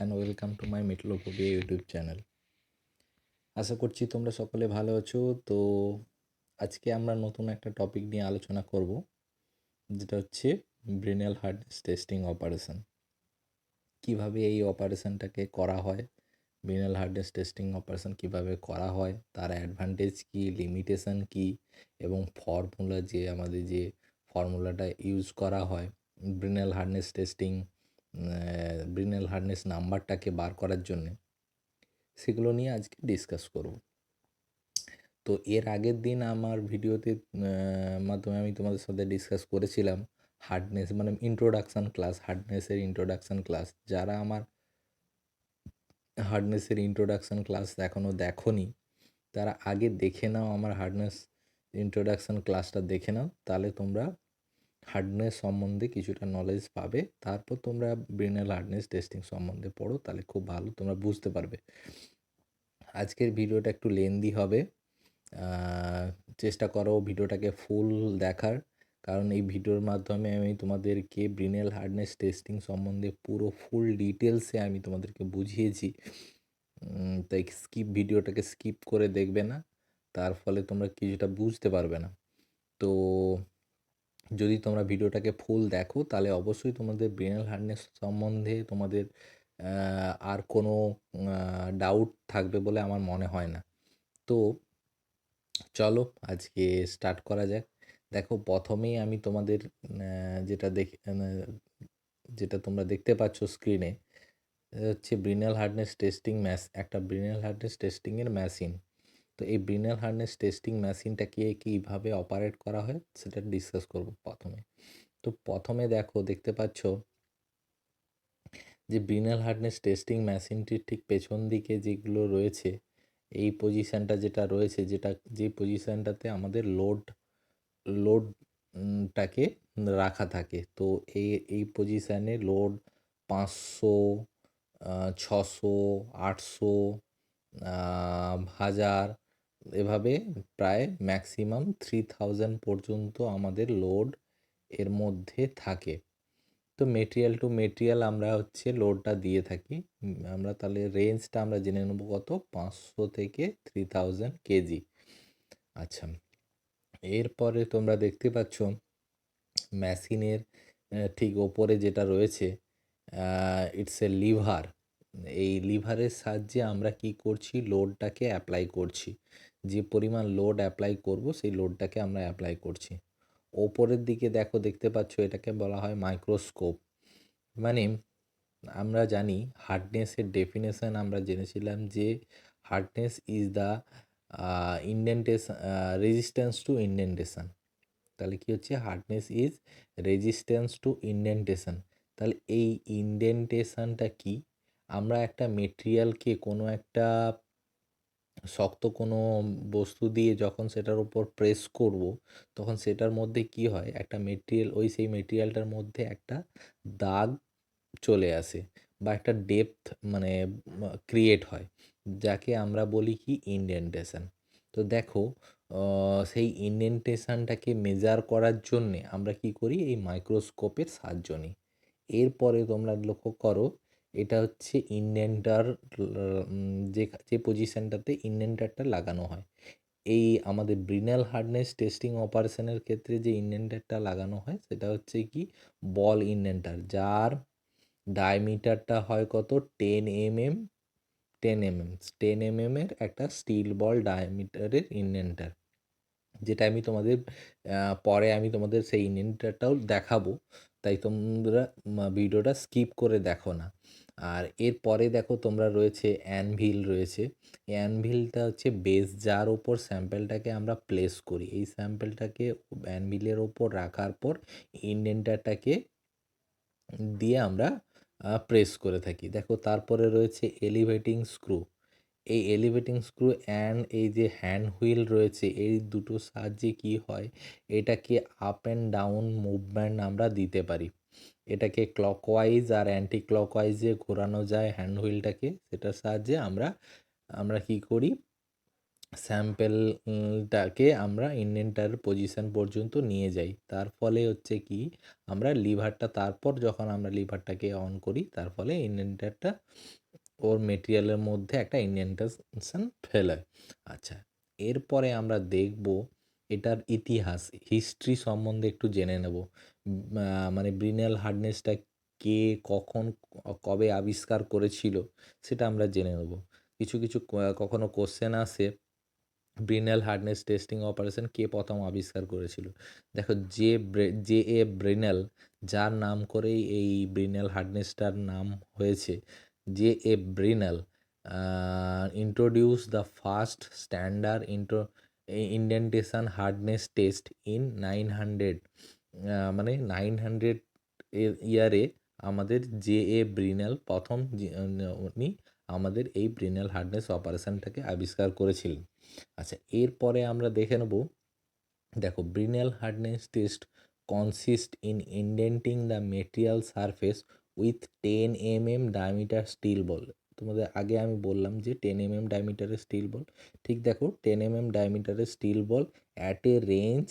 And welcome to my metrophobia YouTube channel. আশা করছি তোমরা সকলে ভালো আছো। তো আজকে আমরা নতুন একটা টপিক নিয়ে আলোচনা করব, যেটা হচ্ছে ব্রেনাল হার্ডনেস টেস্টিং অপারেশন। কিভাবে এই অপারেশনটাকে করা হয়, ব্রেনাল হার্ডনেস টেস্টিং অপারেশন কিভাবে করা হয়, তার অ্যাডভান্টেজ কি, লিমিটেশন কি, এবং ফর্মুলা আমাদের যে ফর্মুলাটা ইউজ করা হয় ব্রেনাল হার্ডনেস টেস্টিং, ব্রেনাল হার্ডনেস নাম্বারটাকে বার করার জন্যে, সেগুলো নিয়ে আজকে ডিসকাস করব। তো এর আগের দিন আমার ভিডিওতে মাধ্যমে আমি তোমাদের সাথে ডিসকাস করেছিলাম হার্ডনেস, মানে ইন্ট্রোডাকশান ক্লাস, হার্ডনেসের ইন্ট্রোডাকশান ক্লাস। যারা আমার হার্ডনেসের ইন্ট্রোডাকশান ক্লাস এখনও দেখোনি, তারা আগে দেখে নাও, আমার হার্ডনেস ইন্ট্রোডাকশান ক্লাসটা দেখে নাও, তাহলে তোমরা হার্ডনেস সম্বন্ধে কিছুটা নলেজ পাবে। তারপর তোমরা ব্রেনাল হার্ডনেস টেস্টিং সম্বন্ধে পড়ো, তাহলে খুব ভালো তোমরা বুঝতে পারবে। আজকের ভিডিওটা একটু লেন্দি হবে, চেষ্টা করো ভিডিওটাকে ফুল দেখার, কারণ এই ভিডিওর মাধ্যমে আমি তোমাদেরকে ব্রেনাল হার্ডনেস টেস্টিং সম্বন্ধে পুরো ফুল ডিটেলসে আমি তোমাদেরকে বুঝিয়েছি। তাই ভিডিওটাকে স্কিপ করে দেখবে না, তার ফলে তোমরা কিছুটা বুঝতে পারবে না। তো যদি তোমরা ভিডিওটাকে ফুল দেখো, তাহলে অবশ্যই তোমাদের ব্রেনাল হার্ডনেস সম্বন্ধে তোমাদের আর কোনো ডাউট থাকবে বলে আমার মনে হয় না। তো চলো আজকে স্টার্ট করা যাক। দেখো, প্রথমেই আমি তোমাদের যেটা তোমরা দেখতে পাচ্ছ স্ক্রিনে, হচ্ছে ব্রেনাল হার্ডনেস টেস্টিং একটা ব্রেনাল হার্ডনেস টেস্টিংয়ের মেশিন। তো এই ব্রেনাল হার্ডনেস টেস্টিং মেশিনটাকে কীভাবে অপারেট করা হয় সেটা ডিসকাস করব প্রথমে। তো প্রথমে দেখতে পাচ্ছ যে ব্রেনাল হার্ডনেস টেস্টিং মেশিনটির ঠিক পেছন দিকে যেগুলো রয়েছে, এই পজিশানটা যেটা রয়েছে, যে পজিশানটাতে আমাদের লোডটাকে রাখা থাকে। তো এই পজিশানে লোড 500, 600, 800, 1000, এভাবে প্রায় ম্যাক্সিমাম 3000 পর্যন্ত আমাদের লোড এর মধ্যে থাকে। তো মেটেরিয়াল টু মেটেরিয়াল আমরা লোডটা দিয়ে থাকি। আমরা তাহলে রেঞ্জটা আমরা জেনে নেব কত, 500 থেকে 3000 কেজি। আচ্ছা, এরপরে তোমরা দেখতে পাচ্ছ মেশিনের ঠিক ওপরে যেটা রয়েছে, ইটস এ লিভার। এই লিভারের সাহায্যে আমরা কি করছি, লোডটাকে অ্যাপ্লাই করছি। যে পরিমাণ লোড অ্যাপ্লাই করব, সেই লোডটাকে আমরা অ্যাপ্লাই করছি। ওপরের দিকে দেখতে পাচ্ছ, এটাকে বলা হয় মাইক্রোস্কোপ। মানে আমরা জানি হার্ডনেসের ডেফিনেশন আমরা জেনেছিলাম যে hardness is the resistance to indentation. তাহলে কি হচ্ছে, hardness is resistance to indentation. তাহলে এই ইনডেন্টেশনটা কি, আমরা একটা মেটেরিয়ালকে কোনো একটা শক্ত কোনো বস্তু দিয়ে যখন সেটার উপর প্রেস করব, তখন সেটার মধ্যে কি হয়, একটা মেটেরিয়াল, সেই মেটেরিয়ালটার মধ্যে একটা দাগ চলে আসে, বা একটা ডেপথ মানে ক্রিয়েট হয়, যাকে আমরা বলি কি ইনডেন্টেশন। তো দেখো, সেই ইনডেন্টেশনটাকে মেজার করার জন্যে আমরা কি করি, এই মাইক্রোস্কোপের সাহায্য নিই। এরপরে তোমরা লক্ষ্য করো, এটা হচ্ছে ইনডেন্টার, যে পজিশানটাতে ইনডেন্টারটা লাগানো হয়। এই আমাদের ব্রেনাল হার্ডনেস টেস্টিং অপারেশনের ক্ষেত্রে যে ইনডেন্টারটা লাগানো হয়, সেটা হচ্ছে কি বল ইনডেন্টার, যার ডায়ামিটারটা হয় কত, 10 mm। 10 mm এর একটা স্টিল বল ডায়ামিটারের ইনডেন্টার, যেটা আমি তোমাদের পরে আমি তোমাদের সেই ইনডেন্টারটাও দেখাবো, তাই তোমরা ভিডিওটা স্কিপ করে দেখো না। আর এরপরে দেখো তোমরা রয়েছে অ্যানভিল রয়েছে। অ্যানভিলটা হচ্ছে বেস, যার ওপর স্যাম্পেলটাকে আমরা প্লেস করি। এই স্যাম্পেলটাকে অ্যানভিলের ওপর রাখার পর ইনডেন্টারটাকে দিয়ে আমরা প্রেস করে থাকি। দেখো, তারপরে রয়েছে এলিভেটিং স্ক্রু। এই এলিভেটিং স্ক্রু অ্যান্ড এই যে হ্যান্ড হুইল রয়েছে, এই দুটোর সাহায্যে কি হয়, এটাকে আপ অ্যান্ড ডাউন মুভমেন্ট আমরা দিতে পারি। এটাকে ক্লকওয়াইজ আর অ্যান্টি ক্লকওয়াইজে ঘোরানো যায় হ্যান্ড হুইলটাকে, সেটার সাহায্যে আমরা কি করি, স্যাম্পেলটাকে আমরা ইন্ডেন্টার পজিশন পর্যন্ত নিয়ে যাই। তার ফলে হচ্ছে কি আমরা লিভারটা তারপর যখন আমরা লিভারটাকে অন করি তার ফলে ইন্ডেন্টারটা ওর মেটেরিয়ালের মধ্যে একটা ইন্ডেন্টেশন ফেলে। আচ্ছা, এরপরে আমরা দেখব এটার ইতিহাস হিস্ট্রি সম্বন্ধে একটু জেনে নেব। মানে ব্রিনেল হার্ডনেসটা কে কখন কবে আবিষ্কার করেছিল সেটা আমরা জেনে নেব। কিছু কিছু কখনো কোশ্চেন আসে ব্রিনেল হার্ডনেস টেস্টিং অপারেশন কে প্রথম আবিষ্কার করেছিল। দেখো জে এ ব্রিনেল, যার নাম করেই এই ব্রিনেল হার্ডনেসটার নাম হয়েছে, J A Brinell introduce the first standard indentation hardness test in 900, মানে 900 ইয়ারে আমাদের জে এ ব্রিনেল প্রথম উনি আমাদের এই ব্রিনেল হার্ডনেস অপারেশনটাকে আবিষ্কার করেছিলেন। আচ্ছা, এরপরে আমরা দেখে নেব। দেখো, Brinell hardness test consist in indenting the material surface with 10 mm diameter steel ball. তোমাদের আগে আমি বললাম যে 10 mm ডায়ামিটারের স্টিল বল, ঠিক দেখো 10 mm ডায়ামিটারের steel ball at a range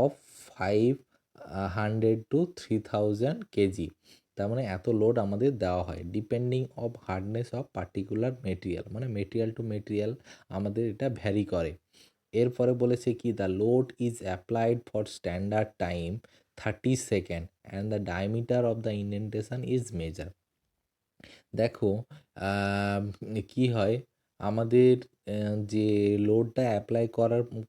of 500 to 3000 KG. তার মানে এত লোড আমাদের দেওয়া হয় depending of hardness of particular material, মানে মেটেরিয়াল টু মেটেরিয়াল আমাদের এটা ভ্যারি করে। এরপরে বলেছে কি the load is applied for standard time 30 second and the diameter of the indentation is measure. দেখো কি হয় আমাদের যে লোডটা অ্যাপ্লাই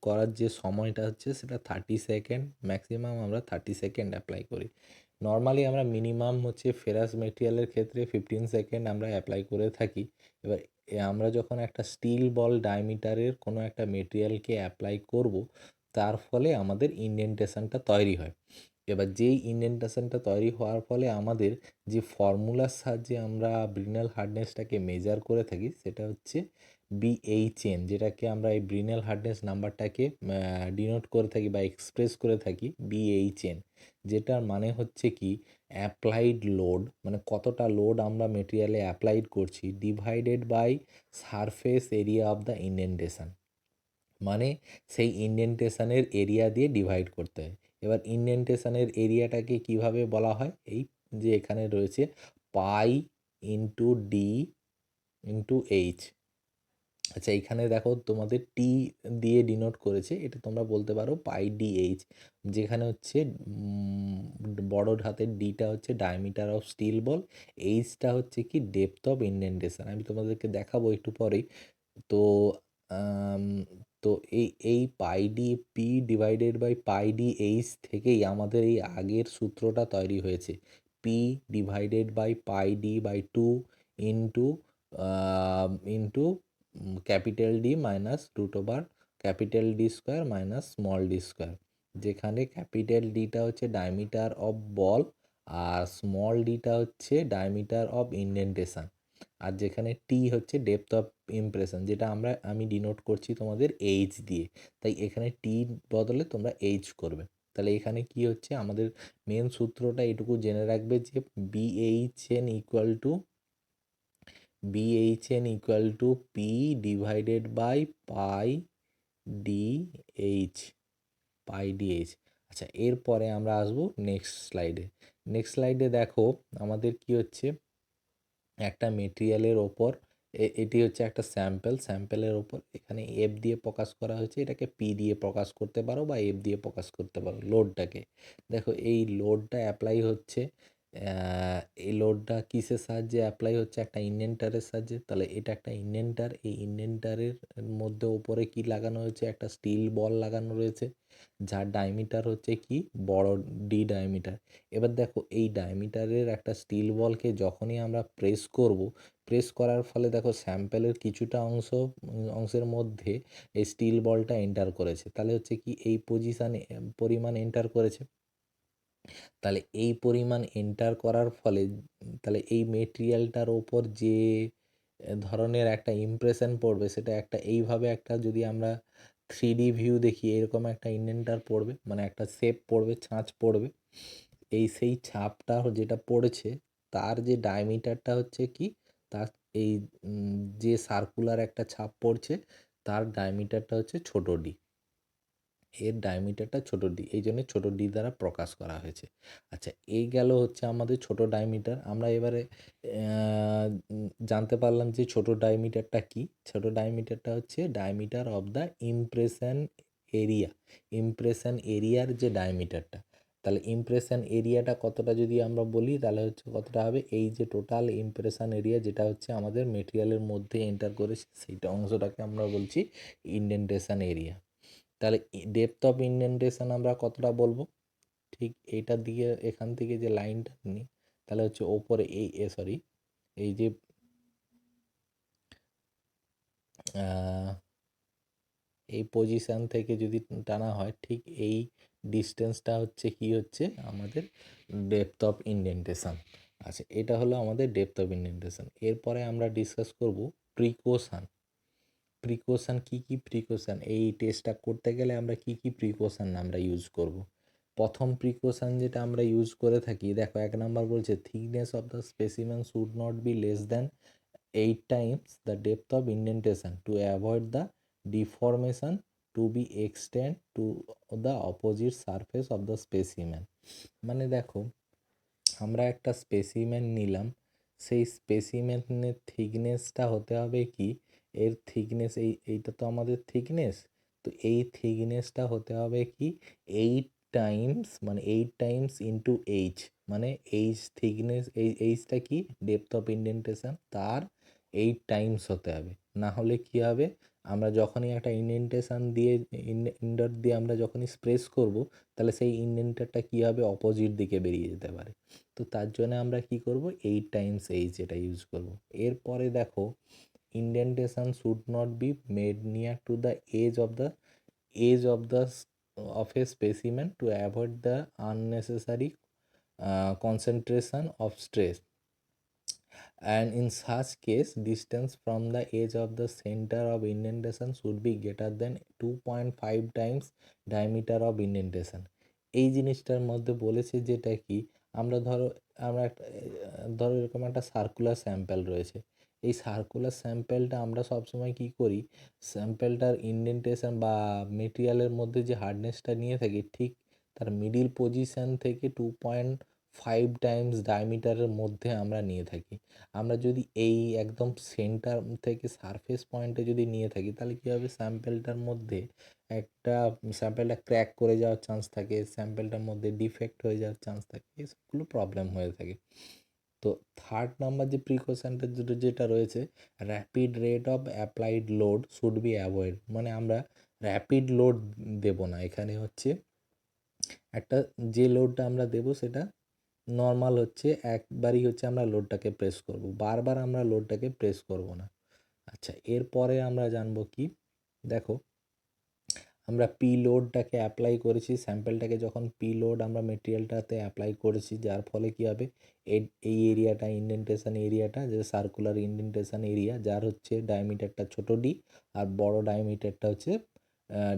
করার যে সময়টা হচ্ছে সেটা 30 সেকেন্ড, ম্যাক্সিমাম আমরা 30 সেকেন্ড অ্যাপ্লাই করি। নর্মালি আমরা মিনিমাম হচ্ছে ফেরাস মেটেরিয়ালের ক্ষেত্রে 15 সেকেন্ড আমরা অ্যাপ্লাই করে থাকি। এবার আমরা যখন একটা স্টিল বল ডায়ামিটারের কোনো একটা মেটেরিয়ালকে অ্যাপ্লাই করব, তার ফলে আমাদের ইন্ডেন্টেশনটা তৈরি হয়। এবার যেই ইন্ডেন্টেশনটা তৈরি হওয়ার ফলে আমাদের যে ফর্মুলার সাহায্যে আমরা ব্রিনেল হার্ডনেসটাকে মেজার করে থাকি সেটা হচ্ছে বিএইচএন, যেটাকে আমরা এই ব্রিনেল হার্ডনেস নাম্বারটাকে ডিনোট করে থাকি বা এক্সপ্রেস করে থাকি বিএইচএন, যেটার মানে হচ্ছে কি অ্যাপ্লাইড লোড, মানে কতটা লোড আমরা মেটেরিয়ালে অ্যাপ্লাইড করছি divided by surface area of the indentation, মানে সেই ইন্ডেন্টেশনের এরিয়া দিয়ে ডিভাইড করতে হয়। এবার ইন্ডেন্টেশনের এরিয়াটাকে কিভাবে বলা হয়, এই যে এখানে রয়েছে pi into D into H. আচ্ছা, এখানে দেখো তোমাদের টি দিয়ে ডিনোট করেছে, এটা তোমরা বলতে পারো পাই ডি এইচ, যেখানে হচ্ছে বড় হাতের ডিটা হচ্ছে ডায়ামিটার অফ স্টিল বল, এইচটা হচ্ছে কি ডেপথ অফ ইন্ডেন্টেশন। আমি তোমাদেরকে দেখাবো একটু পরেই। তো আম, তো এই pi D P divided by pi D H থেকেই আমাদের এই আগের সূত্রটা তৈরি হয়েছে, P divided by pi D by 2 into into capital D minus root over capital D square minus small D square, যেখানে ক্যাপিটাল ডিটা হচ্ছে ডায়ামিটার অফ বল আর স্মল ডিটা হচ্ছে ডায়ামিটার অফ ইন্ডেন্টেশন, আর যেখানে টি হচ্ছে ডেপথ অফ ইমপ্রেশন, যেটা আমি ডিনোট করছি তোমাদের এইচ দিয়ে, তাই এখানে টি বদলে তোমরা এইচ করবে। তাহলে এখানে কি হচ্ছে আমাদের মেন সূত্রটা এটুকু জেনে রাখবে যে BHN equal to P divided by DH pi DH. আচ্ছা, এরপরে আমরা আসবো নেক্সট স্লাইডে দেখো আমাদের কি হচ্ছে একটা মেটেরিয়ালের ওপর এটি হচ্ছে একটা স্যাম্পেলের ওপর এখানে এফ দিয়ে প্রকাশ করা হয়েছে, এটাকে পি দিয়ে প্রকাশ করতে পারো বা এফ দিয়ে প্রকাশ করতে পারো লোডটাকে। দেখো এই লোডটা অ্যাপ্লাই হচ্ছে, এই লোডটা কিসের সাহায্যে অ্যাপ্লাই হচ্ছে, একটা ইন্ডেন্টারের সাহায্যে। তাহলে এটা একটা ইন্ডেন্টার, এই ইন্ডেন্টারের মধ্যে ওপরে কি লাগানো হয়েছে, একটা স্টিল বল লাগানো রয়েছে যার ডায়ামিটার হচ্ছে কি বড় ডি ডায়ামিটার। এবার দেখো এই ডায়ামিটারের একটা স্টিল বলকে যখনই আমরা প্রেস করার ফলে দেখো স্যাম্পেলের কিছুটা অংশের মধ্যে এই স্টিল বলটা এন্টার করেছে, তাহলে হচ্ছে কি এই পরিমাণ এন্টার করেছে। তাহলে এই পরিমাণ এন্টার করার ফলে তাহলে এই মেটেরিয়ালটার ওপর যে ধরনের একটা ইমপ্রেশন পড়বে সেটা একটা এইভাবে একটা, যদি আমরা 3D ভিউ দেখি এরকম একটা ইন্ডেন্টার পড়বে, মানে একটা শেপ পড়বে, ছাঁচ পড়বে। সেই ছাপটা যেটা পড়েছে তার যে ডায়ামিটারটা হচ্ছে কি তার এই যে সার্কুলার একটা ছাপ পড়ছে তার ডায়ামিটারটা হচ্ছে ছোট ডি, এর ডায়ামিটারটা ছোট ডি, এই জন্য ছোট ডি দ্বারা প্রকাশ করা হয়েছে। আচ্ছা, এই গেল হচ্ছে আমাদের ছোট ডায়ামিটার। আমরা এবারে জানতে পারলাম যে ছোট ডায়ামিটারটা কি। ছোট ডায়ামিটারটা হচ্ছে diameter of the impression area, impression এরিয়ার যে ডায়ামিটারটা। তাহলে ইমপ্রেশন এরিয়াটা কতটা যদি আমরা বলি, তাহলে হচ্ছে কতটা হবে, এই যে টোটাল ইমপ্রেশন এরিয়া যেটা হচ্ছে আমাদের মেটেরিয়ালের মধ্যে এন্টার করেছে সেইটা অংশটাকে আমরা বলছি ইন্ডেন্টেশন এরিয়া। তাহলে ডেপথ অফ ইন্ডেন্টেশন আমরা কতটা বলবো, ঠিক এইটার দিকে এখান থেকে যে লাইনটা নিই, তাহলে হচ্ছে ওপরে এই সরি এই যে এই পজিশান থেকে যদি টানা হয়, ঠিক এই ডিস্টেন্সটা হচ্ছে কি হচ্ছে আমাদের ডেপথ অফ ইন্ডেন্টেশন। আচ্ছা, এটা হলো আমাদের ডেপথ অফ ইন্ডেন্টেশন। এরপরে আমরা ডিসকাস করব প্রিকশন। প্রিকশন কি কি প্রিকশন, এই টেস্টটা করতে গেলে আমরা কি কি প্রিকশন আমরা ইউজ করব। প্রথম প্রিকশন যেটা আমরা ইউজ করে থাকি, দেখো 1 নাম্বার বলছে thickness of the specimen should not be less than 8 times the depth of indentation to avoid the deformation to be extend to the opposite surface of the specimen। মানে দেখো, আমরা একটা স্পেসিমেন নিলাম, সেই স্পেসিমেনের থিকনেসটা হতে হবে কি, এর থিকনেস এইটা তো আমাদের থিকনেস, তো এই থিকনেসটা হতে হবে কি 8 টাইমস, মানে 8 টাইমস ইন্টু এইচ, মানে এইচ থিকনেস, এই এইচটা কি ডেপথ অফ ইন্ডেন্টেশন, তার 8 টাইমস হতে হবে। না হলে কি হবে, আমরা যখনই একটা ইন্ডেন্টেশন দিয়ে ইন্ডার দিয়ে আমরা যখনই স্প্রেস করব, তাহলে সেই ইন্ডেন্টারটা কী হবে, অপোজিট দিকে বেরিয়ে যেতে পারে। তো তার জন্য আমরা কি করব, 8 টাইমস এইচ এটা ইউজ করব। এরপরে দেখো, indentation should not be made near to the edge of the of a specimen to avoid the unnecessary concentration of stress, and in such case distance from the edge of the center of indentation should be greater than 2.5 times diameter of indentation। এই জিনিসটার মধ্যে বলেছে যেটা কি, আমরা ধরো এরকম একটা সার্কুলার স্যাম্পেল রয়েছে, এই সার্কুলার স্যাম্পেলটা আমরা সবসময় কি করি, স্যাম্পেলটার ইন্ডেন্টেশন বা মেটেরিয়ালের মধ্যে যে হার্ডনেসটা নিয়ে থাকি, ঠিক তার মিডিল পজিশন থেকে 2.5 টাইমস ডায়ামিটারের মধ্যে আমরা নিয়ে থাকি। আমরা যদি এই একদম সেন্টার থেকে সারফেস পয়েন্টে যদি নিয়ে থাকি, তাহলে কী হবে, স্যাম্পেলটার মধ্যে স্যাম্পেলটা ক্র্যাক করে যাওয়ার চান্স থাকে, স্যাম্পেলটার মধ্যে ডিফেক্ট হয়ে যাওয়ার চান্স থাকে, এসবগুলো প্রবলেম হয়ে থাকে। তো থার্ড নাম্বার যে প্রিকশনটা যেটা রয়েছে, rapid rate of applied load should be avoid, মানে আমরা র্যাপিড লোড দেব না, এখানে হচ্ছে একটা যে লোডটা আমরা দেব সেটা নর্মাল হচ্ছে, একবারই হচ্ছে আমরা লোডটাকে প্রেস করব, বারবার আমরা লোডটাকে প্রেস করব না। আচ্ছা, এরপরে আমরা জানবো কি, দেখো আমরা পি লোডটাকে অ্যাপ্লাই করেছি, স্যাম্পেলটাকে যখন পি লোড আমরা মেটেরিয়ালটাতে অ্যাপ্লাই করেছি, যার ফলে কি হবে, এই এরিয়াটা ইন্ডেন্টেশন এরিয়াটা, যে সার্কুলার ইন্ডেন্টেশন এরিয়া, যার হচ্ছে ডায়ামিটারটা ছোটো ডি আর বড় ডায়ামিটারটা হচ্ছে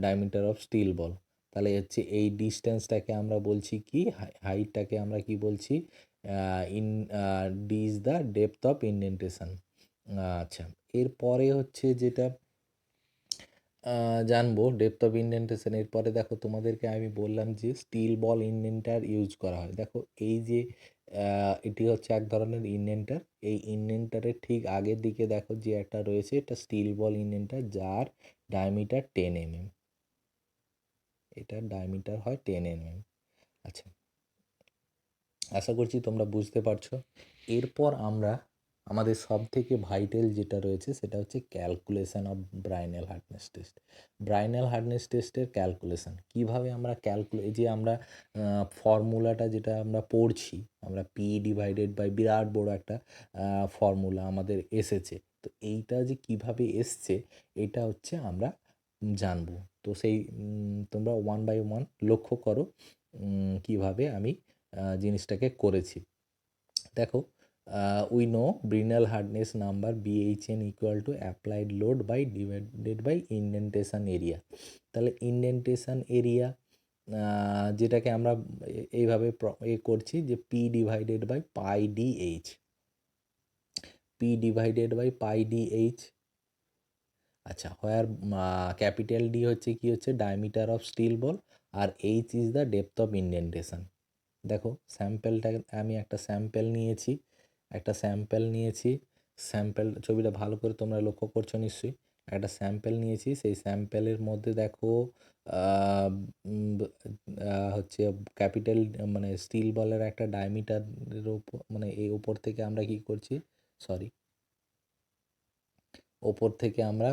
ডায়ামিটার অফ স্টিল বল। তাহলে হচ্ছে এই ডিস্টেন্সটাকে আমরা বলছি কি, হাইটটাকে আমরা কি বলছি, in D is the depth of indentation. আচ্ছা, এরপরে হচ্ছে যেটা জানবো ডেপথ অফ ইন্ডেন্টেশন, এরপরে দেখো তোমাদেরকে আমি বললাম যে স্টিল বল ইন্ডেন্টার ইউজ করা হয়। দেখো এই যে এটি হচ্ছে এক ধরনের ইন্ডেন্টার, এই ইন্ডেন্টারের ঠিক আগের দিকে দেখো যে একটা রয়েছে, এটা স্টিল বল ইন্ডেন্টার, যার ডায়ামিটার 10 mm, এটার ডায়ামিটার হয় 10 mm। আচ্ছা, আশা করছি তোমরা বুঝতে পারছো। এরপর আমরা আমাদের সব থেকে ভাইটাল যেটা রয়েছে সেটা হচ্ছে calculation of Brinell hardness test. Brinell hardness টেস্টের ক্যালকুলেশন কীভাবে আমরা এই যে আমরা ফর্মুলাটা যেটা আমরা পড়ছি, আমরা পি ডিভাইডেড বাই বিরাট বড় একটা ফর্মুলা আমাদের এসেছে, তো এইটা যে কিভাবে এসছে এটা হচ্ছে আমরা জানবো। তো সেই তোমরা ওয়ান বাই ওয়ান লক্ষ্য করো কিভাবে আমি জিনিসটাকে করেছি। দেখো, we know Brinell hardness number BHN equal to applied load by divided by indentation area. তাহলে ইন্ডেন্টেশন এরিয়া যেটাকে আমরা এইভাবে করছি যে P divided by pi DH, P divided by pi DH। আচ্ছা, হোয়ার ক্যাপিটাল ডি হচ্ছে কি হচ্ছে ডায়ামিটার অফ স্টিল বল, আর H is the depth of indentation. দেখো স্যাম্পেলটা, আমি একটা স্যাম্পেল নিয়েছি, স্যাম্পেল ছবিটা ভালো করে তোমরা লক্ষ্য করছো নিশ্চয়ই। একটা স্যাম্পেল নিয়েছি, সেই স্যাম্পেলের মধ্যে দেখো আহ, উম, হচ্ছে ক্যাপিটাল মানে স্টিল বলের একটা ডায়ামিটারের উপর মানে এই উপর থেকে আমরা কি করছি, সরি, ওপর থেকে আমরা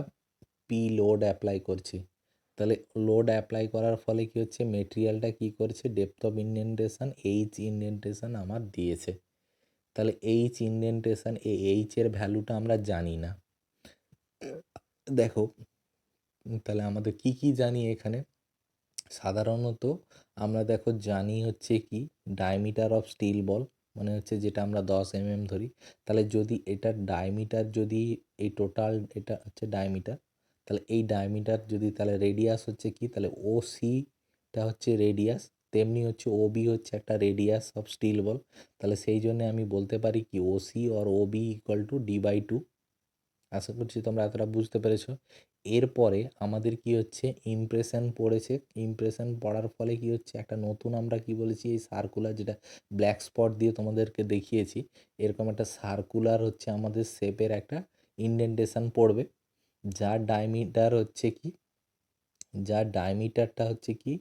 পি লোড অ্যাপ্লাই করছি। তাহলে লোড অ্যাপ্লাই করার ফলে কি হচ্ছে, মেটেরিয়ালটা কি করছে, depth of indentation H indentation আমার দিয়েছে। তাহলে এইচ ইন্ডেন্টেশন, এই এইচের ভ্যালুটা আমরা জানি না। দেখো তাহলে আমাদের কি কি জানি এখানে, সাধারণত আমরা দেখো জানি হচ্ছে কি ডায়ামিটার অফ স্টিল বল, মানে হচ্ছে যেটা আমরা 10 mm ধরি। তাহলে যদি এটার ডায়ামিটার, যদি এই টোটাল এটা হচ্ছে ডায়ামিটার, তাহলে এই ডায়ামিটার যদি, তাহলে রেডিয়াস হচ্ছে কি, তাহলে ও সিটা হচ্ছে রেডিয়াস, তেমনি হচ্ছে ও বি হচ্ছে একটা রেডিয়াস অফ স্টিল বল। তাহলে সেই জন্য আমি বলতে পারি কি O C or O B equal to D/2। আশা করছি তোমরা এতটা বুঝতে পেরেছো। এরপরে আমাদের কি হচ্ছে, ইমপ্রেশন পড়েছে, ইমপ্রেশন পড়ার ফলে কি হচ্ছে, একটা নতুন আমরা কি বলেছি, এই সার্কুলার, যেটা ব্ল্যাক স্পট দিয়ে তোমাদেরকে দেখিয়েছি, এরকম একটা সার্কুলার হচ্ছে আমাদের শেপের একটা ইন্ডেন্টেশন পড়বে, যার ডায়ামিটার হচ্ছে কি, যার ডায়ামিটারটা হচ্ছে কি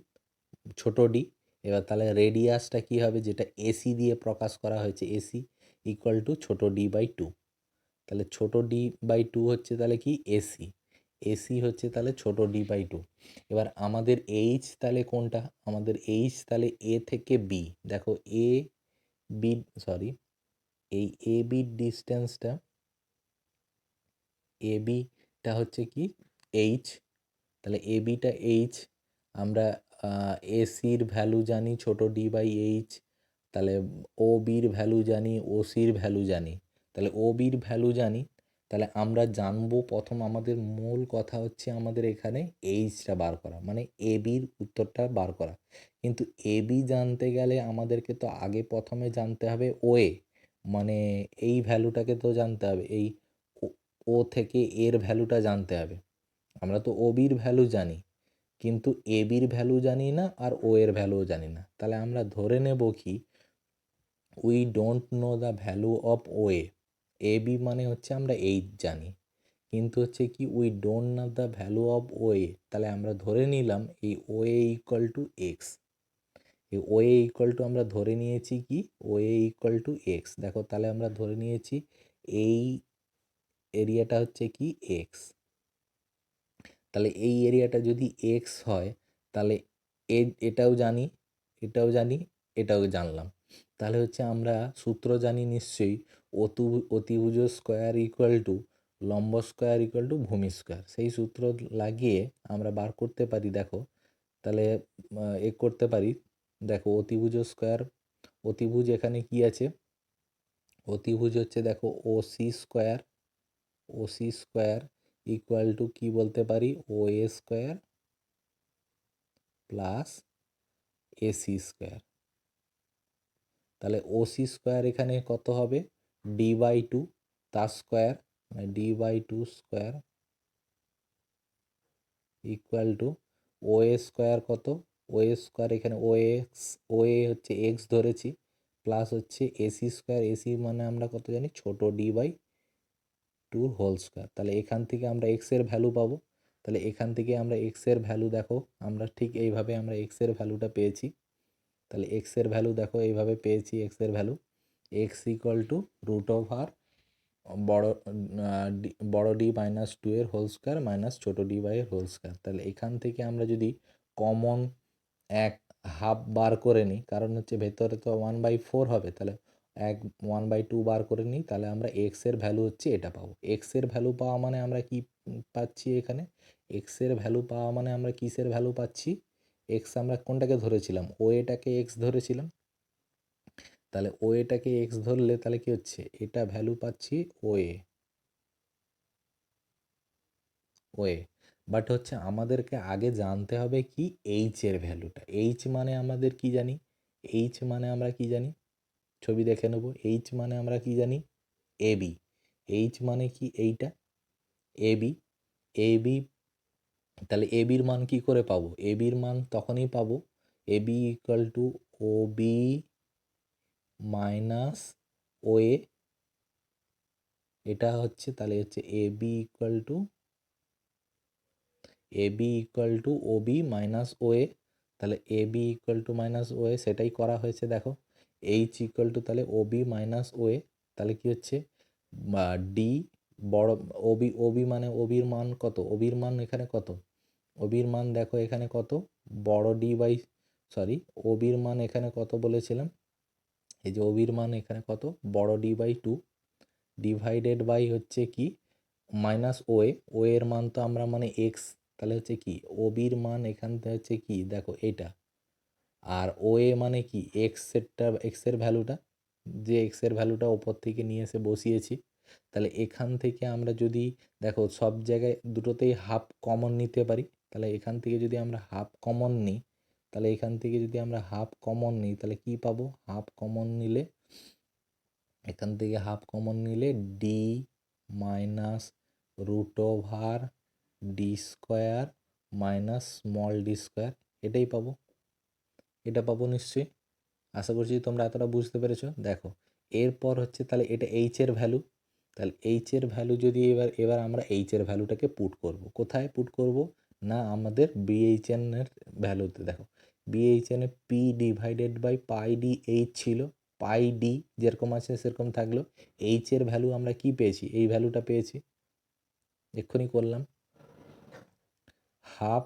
ছোট ডি। এবার তাহলে রেডিয়াসটা কি হবে, যেটা এসি দিয়ে প্রকাশ করা হয়েছে, এসি ইকুয়াল টু ছোট D/2। তাহলে ছোট D/2 হচ্ছে তাহলে কি এসি, এসি হচ্ছে তাহলে ছোট D/2। এবার আমাদের এইচ তাহলে কোনটা, আমাদের এইচ তাহলে এ থেকে বি, দেখো এ বি, সরি, এই এ বির ডিস্টেন্সটা, এ বিটা হচ্ছে কি এইচ, তাহলে এ বিটা এইচ। আমরা এসির ভ্যালু জানি ছোট D/H, তাহলে ও বির ভ্যালু জানি, ও সির ভ্যালু জানি। তাহলে ও বির ভ্যালু জানি, তাহলে আমরা জানবো, প্রথম আমাদের মূল কথা হচ্ছে আমাদের এখানে এইচটা বার করা, মানে এ বির উত্তরটা বার করা। কিন্তু এ বি জানতে গেলে আমাদেরকে তো আগে প্রথমে জানতে হবে ওয়ে, মানে এই ভ্যালুটাকে তো জানতে হবে, এই ও থেকে এর ভ্যালুটা জানতে হবে। আমরা তো ও বির ভ্যালু জানি, কিন্তু এ বির ভ্যালু জানি না, আর ও এর ভ্যালুও জানি না। তাহলে আমরা ধরে নেব কি, we don't know the value of O A B মানে হচ্ছে আমরা এইচ জানি, কিন্তু হচ্ছে কি we don't know the value of O তাহলে আমরা ধরে নিলাম এই ও ইকুয়াল টু এক্স। এই ও ইকুয়াল টু আমরা ধরে নিয়েছি কি, ও ইকুয়াল টু এক্স। দেখো তাহলে আমরা ধরে নিয়েছি এই এরিয়াটা হচ্ছে কি এক্স। তাহলে এই এরিয়াটা যদি এক্স হয়, তাহলে এটাও জানি, এটাও জানি, এটাও জানলাম। তাহলে হচ্ছে আমরা সূত্র জানি নিশ্চয়ই, অতিভুজ স্কোয়ার ইকুয়াল টু লম্ব স্কোয়ার ইকুয়াল টু ভূমি স্কোয়ার। সেই সূত্র লাগিয়ে আমরা বার করতে পারি, দেখো তাহলে করতে পারি। দেখো অতিভুজ স্কোয়ার, অতিভুজ এখানে কি আছে, অতিভুজ হচ্ছে দেখো O C square equal to কি বলতে পারি, O A square plus AC square. তাহলে ওসি স্কোয়ার এখানে কত হবে, D/2 তার স্কোয়ার, মানে D/2 square equal to O A square কত, ও এ স্কোয়ার এখানে ও এক্স, ও এ হচ্ছে এক্স ধরেছি, প্লাস হচ্ছে এসি স্কোয়ার, এসি মানে আমরা কত জানি ছোট D/2 হোল স্কোয়ার। তাহলে এখান থেকে আমরা এক্সের ভ্যালু পাবো। তাহলে এখান থেকে আমরা এক্সের ভ্যালু, দেখো আমরা ঠিক এইভাবে আমরা এক্সের ভ্যালুটা পেয়েছি। তাহলে এক্সের ভ্যালু দেখো এইভাবে পেয়েছি, এক্সের value x equal to root over বড় বড় D-2 এর হোল স্কোয়ার মাইনাস ছোট D/, এর হোল স্কোয়ার। তাহলে এখান থেকে আমরা যদি কমন এক হাফ বার করে নিই, কারণ হচ্ছে ভেতরে তো 1/4 হবে, তাহলে 1/2 বার করে নিই, তাহলে আমরা এক্সের ভ্যালু হচ্ছে এটা পাবো। এক্সের ভ্যালু পাওয়া মানে আমরা কি পাচ্ছি এখানে, এক্সের ভ্যালু পাওয়া মানে আমরা কিসের ভ্যালু পাচ্ছি, এক্স আমরা কোনটাকে ধরেছিলাম, ও এটাকে এক্স ধরেছিলাম। তাহলে ও এটাকে এক্স ধরলে তাহলে কি হচ্ছে, এটা ভ্যালু পাচ্ছি ওয়ে। বাট হচ্ছে আমাদেরকে আগে জানতে হবে কি এইচ এর ভ্যালুটা। এইচ মানে আমাদের কি জানি, এইচ মানে আমরা কি জানি, ছবি দেখে নেব। এইচ মানে আমরা কি জানি, এবি। এইচ মানে কি এইটা এবি, এবি, তাহলে এবির মান কি করে পাবো? এবির মান তখনই পাবো AB equal to O B minus O A. এটা হচ্ছে তাহলে হচ্ছে AB equal to O B minus O A. তাহলে AB equal to minus O A সেটাই করা হয়েছে দেখো। এইচ ইকুয়াল টু তাহলে ও বি মাইনাস ও এ, তাহলে কি হচ্ছে ডি বড় ওবি মানে ওবির মান কত? ওবির মান এখানে কত? ওবির মান দেখো এখানে কত, বড় ডি বাই সরি ওবির মান এখানে কত বলেছিলাম, এই যে ওবির মান এখানে কত, বড় D by two divided by হচ্ছে কি মাইনাস ও এর মান তো আমরা মানে এক্স, তাহলে হচ্ছে কি ওবির মান এখান থেকে হচ্ছে কি দেখো এটা, আর ও এ মানে কি এক্সের ভ্যালুটা, যে এক্সের ভ্যালুটা ওপর থেকে নিয়ে এসে বসিয়েছি। তাহলে এখান থেকে আমরা যদি দেখো সব জায়গায় দুটোতেই হাফ কমন নিতে পারি, তাহলে এখান থেকে যদি আমরা হাফ কমন নিই, তাহলে এখান থেকে যদি আমরা হাফ কমন নিই তাহলে কি পাবো? হাফ কমন নিলে এখান থেকে হাফ কমন নিলে D minus root over D square minus small D square, এটাই পাবো। এটা পাবো নিশ্চয়ই, আশা করছি তোমরা এতটা বুঝতে পেরেছো। দেখো এরপর হচ্ছে তাহলে এটা এইচ এর ভ্যালু, তাহলে এইচ এর ভ্যালু যদি এবার আমরা এইচ এর ভ্যালুটাকে পুট করব, কোথায় পুট করব না আমাদের বিএইচএন এর ভ্যালুতে। দেখো বিএইচএন এ P divided by pi D H ছিল, পাই ডি যেরকম আছে সেরকম থাকলো। এইচ এর ভ্যালু আমরা কি পেয়েছি? এই ভ্যালুটা পেয়েছি, এক্ষুনি করলাম, হাফ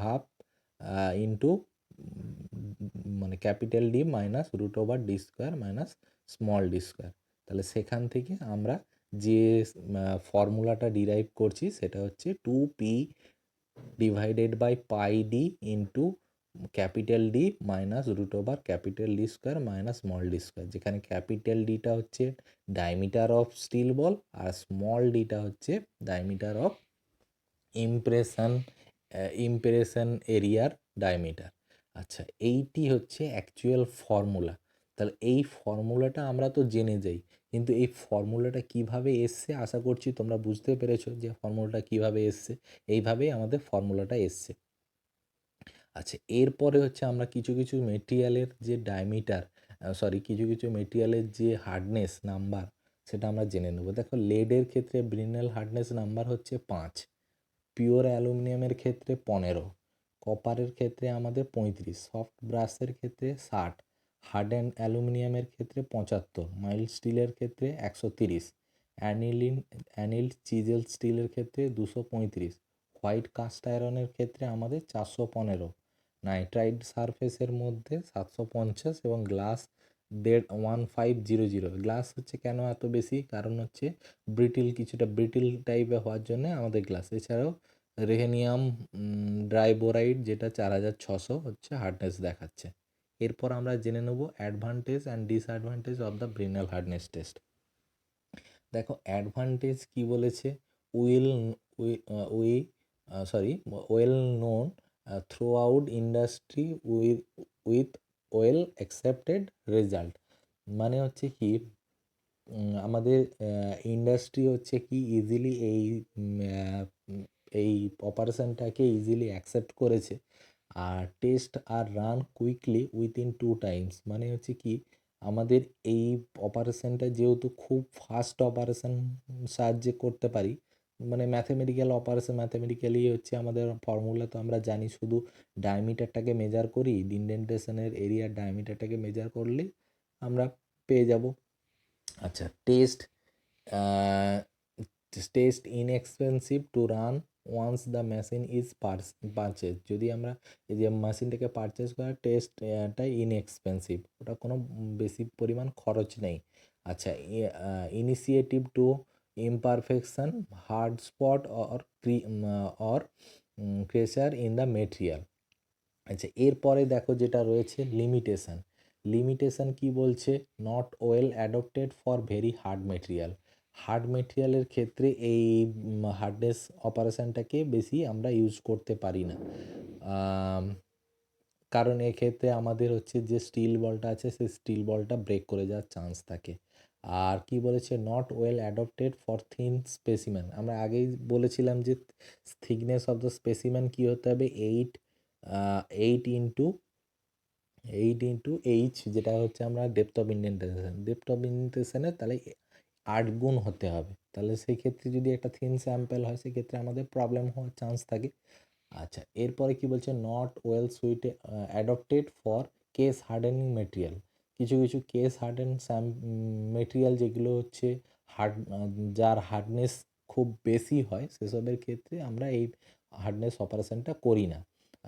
হাফ ইন্টু মানে capital D minus root over D square minus small D square. তাহলে সেখান থেকে আমরা যে ফর্মুলাটা ডিরাইভ করছি সেটা হচ্ছে 2p divided by pi D into capital D minus root over capital D square minus small D square, যেখানে ক্যাপিটাল ডিটা হচ্ছে ডায়ামিটার অফ স্টিল বল আর স্মল ডিটা হচ্ছে ডায়ামিটার অফ ইমপ্রেশন এরিয়ার ডায়ামিটার। আচ্ছা এইটি হচ্ছে অ্যাকচুয়াল ফর্মুলা। তাহলে এই ফর্মুলাটা আমরা তো জেনে যাই, কিন্তু এই ফর্মুলাটা কিভাবে এসছে আশা করছি তোমরা বুঝতে পেরেছো যে ফর্মুলাটা কিভাবে এসছে। এইভাবেই আমাদের ফর্মুলাটা এসছে। আচ্ছা এরপরে হচ্ছে আমরা কিছু কিছু মেটেরিয়ালের যে ডায়ামিটার কিছু কিছু মেটেরিয়ালের যে হার্ডনেস নাম্বার সেটা আমরা জেনে নেব। দেখো লেডের ক্ষেত্রে ব্রিনেল হার্ডনেস নাম্বার হচ্ছে 5, পিওর অ্যালুমিনিয়ামের ক্ষেত্রে 15, কপারের ক্ষেত্রে আমাদের 35, সফট ব্রাশের ক্ষেত্রে 60, হার্ড অ্যান্ড অ্যালুমিনিয়ামের ক্ষেত্রে 75, মাইল্ড স্টিলের ক্ষেত্রে 130, অ্যানিল্ড চিজেল স্টিলের ক্ষেত্রে 235, হোয়াইট কাস্ট আয়রনের ক্ষেত্রে আমাদের 415, নাইট্রাইড সারফেসের মধ্যে 750 এবং গ্লাস 1500। গ্লাস হচ্ছে কেন এত বেশি, কারণ হচ্ছে কিছুটা ব্রিটিল টাইপের হওয়ার জন্য আমাদের গ্লাস। এছাড়াও রেহেনিয়াম ড্রাইবোরাইড যেটা 4600 হচ্ছে হার্ডনেস দেখাচ্ছে। এরপর আমরা জেনে নেব advantage and disadvantage of the Brinell hardness test. দেখো অ্যাডভান্টেজ কি বলেছে, will we well known throughout industry with well accepted result, মানে হচ্ছে কি আমাদের ইন্ডাস্ট্রি হচ্ছে কি ইজিলি এই অপারেশনটাকে ইজিলি অ্যাকসেপ্ট করেছে। আর টেস্ট আর রান কুইকলি উইথিন 2 টাইমস, মানে হচ্ছে কি আমাদের এই অপারেশনটা যেহেতু খুব ফাস্ট অপারেশন সাহায্যে করতে পারি, মানে ম্যাথামেটিক্যালি হচ্ছে আমাদের ফর্মুলা তো আমরা জানি, শুধু ডায়ামিটারটাকে মেজার করি, ইন্ডেন্টেশনের এরিয়ার ডায়ামিটারটাকে মেজার করলেই আমরা পেয়ে যাব। আচ্ছা test inexpensive to run once the machine is purchase, যদি আমরা এই যে মেশিনটাকে পারচেজ করা টেস্টটা ইনএক্সপেন্সিভ, ওটা কোনো বেশি পরিমাণ খরচ নেই। আচ্ছা initiative to imperfection hard spot or crusher in the material. আচ্ছা এরপরে দেখো যেটা রয়েছে লিমিটেশন কি বলছে, not well adopted for very hard material. Hard মেটেরিয়ালের ক্ষেত্রে এই হার্ডনেস অপারেশনটাকে বেশি আমরা ইউজ করতে পারি না, কারণ এক্ষেত্রে আমাদের হচ্ছে যে স্টিল বলটা আছে সেই স্টিল বলটা ব্রেক করে যাওয়ার চান্স থাকে। আর কি বলেছে, not well adopted for thin specimen. আমরা আগেই বলেছিলাম যে থিকনেস অফ দ্য স্পেসিম্যান কী হতে হবে, 8 ইন্টু এইচ, যেটা হচ্ছে আমরা ডেপথ অফ ইন্ডেন্টেশনের তাহলে 8 গুণ হতে হবে। তাহলে সেই ক্ষেত্রে যদি একটা থিন স্যাম্পেল হয় সেক্ষেত্রে আমাদের প্রবলেম হওয়ার চান্স থাকে। আচ্ছা, এরপরে কি বলছে, not well suited adapted for case hardening material. কিছু কিছু কেস হার্ডেন মেটেরিয়াল যেগুলো হচ্ছে হার্ড, যার হার্ডনেস খুব বেশি হয়, সেসবের ক্ষেত্রে আমরা এই হার্ডনেস অপারেশনটা করি না।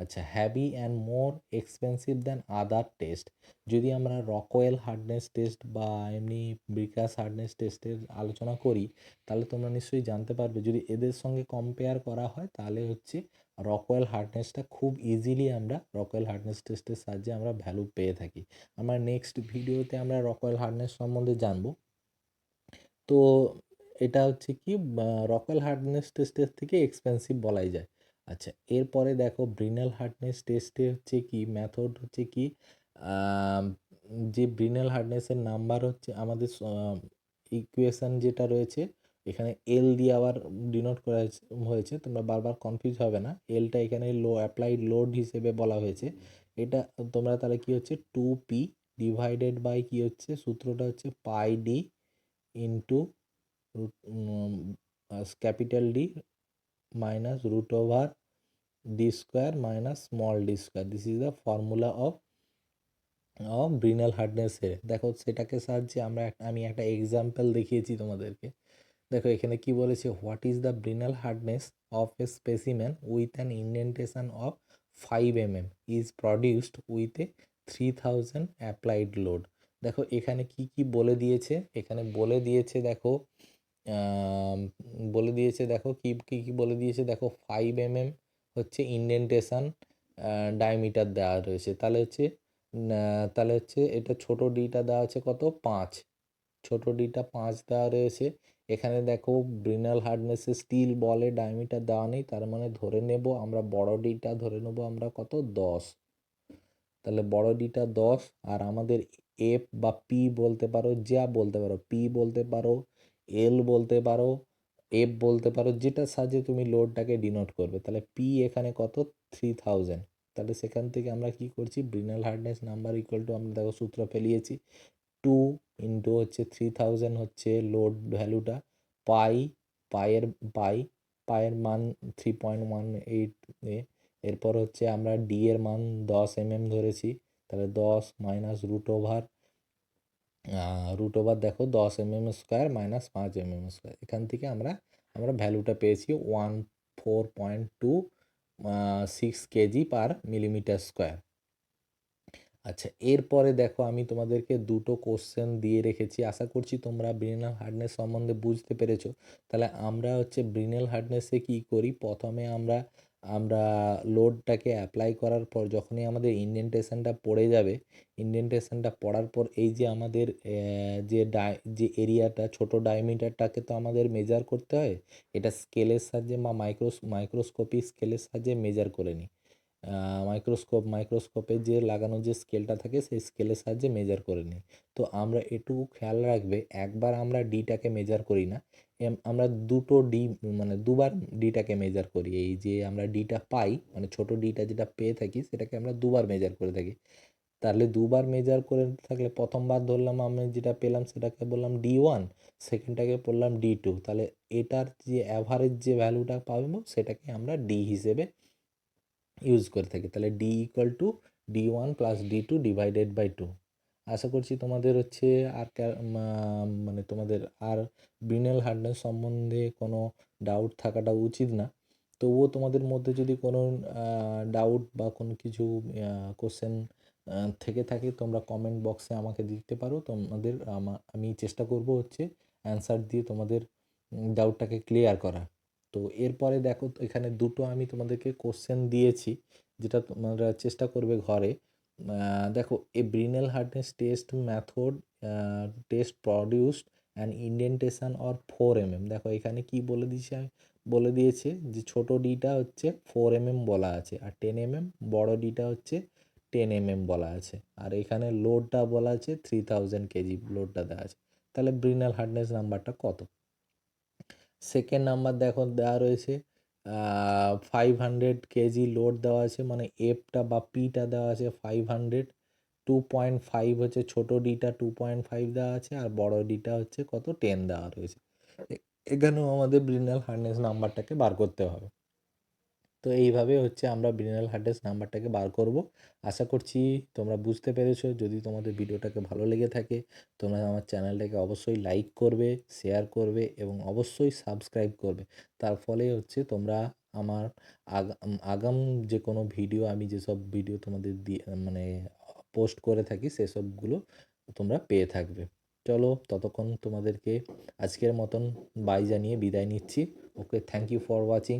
আচ্ছা, heavy and more expensive than other test. যদি আমরা রকওয়েল হার্ডনেস টেস্ট বা এমনি ব্রিকাস হার্ডনেস টেস্টের আলোচনা করি, তাহলে তোমরা নিশ্চয়ই জানতে পারবে যদি এদের সঙ্গে কম্পেয়ার করা হয় তাহলে হচ্ছে রকওয়েল হার্ডনেসটা খুব ইজিলি আমরা রকওয়েল হার্ডনেস টেস্টের সাহায্যে আমরা ভ্যালু পেয়ে থাকি। আমরা নেক্সট ভিডিওতে আমরা রকওয়েল হার্ডনেস সম্বন্ধে জানবো। তো এটা হচ্ছে কি রকওয়েল হার্ডনেস টেস্টের থেকে এক্সপেন্সিভ বলাই যায়। আচ্ছা, এরপরে দেখো ব্রিনেল হার্ডনেস টেস্টে হচ্ছে কি মেথড হচ্ছে কি, যে ব্রিনেল হার্ডনেসের নাম্বার হচ্ছে আমাদের ইকুয়েশন যেটা রয়েছে এখানে এল দিয়ে আবার ডিনোট করা হয়েছে, তোমরা বারবার কনফিউজ হবে না। এলটা এখানে অ্যাপ্লাইড লোড হিসেবে বলা হয়েছে। এটা তোমরা তাহলে কি হচ্ছে 2p ডিভাইডেড বাই কি হচ্ছে, সূত্রটা হচ্ছে pi D into capital D minus root over D square minus small D square. This is the formula of Brinell হার্ডনেসের। দেখো সেটাকে সাহায্যে আমি একটা এক্সাম্পল দেখিয়েছি তোমাদেরকে। দেখো এখানে কি বলেছে, what is the Brinell hardness of a specimen with an indentation of 5 mm is produced with a 3000 applied load. দেখো এখানে কি কি বলে দিয়েছে, এখানে বলে দিয়েছে দেখো, বলে দিয়েছে দেখো কি কি কি বলে দিয়েছে দেখো, 5 mm হচ্ছে ইন্ডেন্টেশন ডায়ামিটার দেওয়া রয়েছে। তাহলে হচ্ছে এটা ছোট ডিটা দেওয়া আছে কত, 5, ছোট ডিটা 5 দেওয়া রয়েছে। এখানে দেখো ব্রিনাল হার্ডনেসে স্টিল বলে ডায়ামিটার দেওয়া নেই, তার মানে ধরে নেব আমরা বড় ডিটা ধরে নেব আমরা কত, 10। তাহলে বড় ডিটা 10, আর আমাদের এফ বা পি বলতে পারো, যা বলতে পারো, পি বলতে পারো, এল বলতে পারো, এফ বলতে পারো, যেটার সাহায্যে তুমি লোডটাকে ডিনোট করবে। তাহলে পি এখানে কত, 3000। তাহলে সেখান থেকে আমরা কি করছি, ব্রিনাল হার্ডনেস নাম্বার ইকুয়াল টু, আমরা দেখো সূত্র ফেলিয়েছি, 2 ইন্টু হচ্ছে 3000 হচ্ছে লোড ভ্যালুটা, পাই পায়ের পাই পায়ের মান 3.18 এরপর হচ্ছে আমরা ডি এর মান 10 mm ধরেছি, তাহলে 10 মাইনাস রুট ওভার দেখো 10 mm square minus 5 mm square. এখান থেকে আমরা ভ্যালুটা পেয়েছি 14.26 কেজি পার মিলিমিটার স্কোয়ার। আচ্ছা, এরপরে দেখো আমি তোমাদেরকে দুটো কোশ্চেন দিয়ে রেখেছি, আশা করছি তোমরা ব্রিনেল হার্ডনেস সম্বন্ধে বুঝতে পেরেছো। তাহলে আমরা হচ্ছে ব্রিনেল হার্ডনেসে কি করি, প্রথমে আমরা আমরা লোডটাকে অ্যাপ্লাই করার পর যখনই আমাদের ইন্ডেন্টেশনটা পড়ে যাবে, ইন্ডেন্টেশনটা পড়ার পর এই যে আমাদের যে এরিয়াটা ছোট ডায়ামিটারটাকে তো আমাদের মেজার করতে হয়, এটা স্কেলের সাহায্যে বা মাইক্রোস্কোপিক স্কেলের সাহায্যে মেজার করে নিই। মাইক্রোস্কোপে যে লাগানো যে স্কেলটা থাকে সেই স্কেলের সাহায্যে মেজার করে নিই। তো আমরা এটুকু খেয়াল রাখবে, একবার আমরা ডিটাকে মেজার করি না, আমরা দুটো ডি মানে দুবার ডিটাকে মেজার করি। এই যে আমরা ডিটা পাই মানে ছোট ডিটা যেটা পেয়ে থাকি সেটাকে আমরা দুবার মেজার করে থাকি। তাহলে দুবার মেজার করে থাকলে প্রথমবার ধরলাম আমি যেটা পেলাম সেটাকে বললাম D1, সেকেন্ডটাকে বললাম D2। তাহলে এটার যে অ্যাভারেজ যে ভ্যালুটা পাবো সেটাকে আমরা ডি হিসেবে ইউজ করে থাকি। তাহলে D equal to D1 plus D2 divided by 2। আশা করছি তোমাদের হচ্ছে আর মানে তোমাদের আর ব্রিনেল হার্ডনেস সম্বন্ধে কোনো ডাউট থাকাটা উচিত না। তবুও তোমাদের মধ্যে যদি কোনো ডাউট বা কোনো কিছু কোশ্চেন থেকে থাকে তোমরা কমেন্ট বক্সে আমাকে দিতে পারো। তোমাদের আমি চেষ্টা করব হচ্ছে অ্যান্সার দিয়ে তোমাদের ডাউটটাকে ক্লিয়ার করা। তো এরপরে দেখো এখানে দুটো আমি তোমাদেরকে কোশ্চেন দিয়েছি, যেটা তোমরা চেষ্টা করবে ঘরে। দেখো a Brinell hardness test method test produced an indentation or 4 mm। দেখো এখানে কি বলে দিয়েছে যে ছোট ডিটা হচ্ছে 4 mm বলা আছে, আর 10 mm বড় ডিটা হচ্ছে 10 mm বলা আছে, আর এখানে লোডটা বলা আছে 3000 কেজি লোডটা দেওয়া আছে। তাহলে ব্রিনাল হার্ডনেস নাম্বারটা কত। সেকেন্ড নাম্বার দেখো দেওয়া রয়েছে 500 কেজি লোড দেওয়া আছে, মানে এফটা বা পিটা দেওয়া আছে 500, 2.5 হচ্ছে ছোটো ডিটা 2.5 দেওয়া আছে, আর বড় ডিটা হচ্ছে কত 10 দেওয়া রয়েছে। এখানেও আমাদের ব্রিনাল হার্ডনেস নাম্বারটাকে বার করতে হবে। তো এইভাবে হচ্ছে আমরা ব্রিনাল হার্ডনেস নাম্বারটাকে বার করব। আশা করছি তোমরা বুঝতে পেরেছো। যদি তোমাদের ভিডিওটাকে ভালো লেগে থাকে তোমরা আমার চ্যানেলটাকে অবশ্যই লাইক করবে, শেয়ার করবে এবং অবশ্যই সাবস্ক্রাইব করবে। তার ফলে হচ্ছে তোমরা আমার আগাম যে কোনো ভিডিও, আমি যেসব ভিডিও তোমাদের দিয়ে মানে পোস্ট করে থাকি সেসবগুলো তোমরা পেয়ে থাকবে। চলো ততক্ষণ তোমাদেরকে আজকের মতন বাই জানিয়ে বিদায় নিচ্ছি। ওকে, থ্যাংক ইউ ফর ওয়াচিং।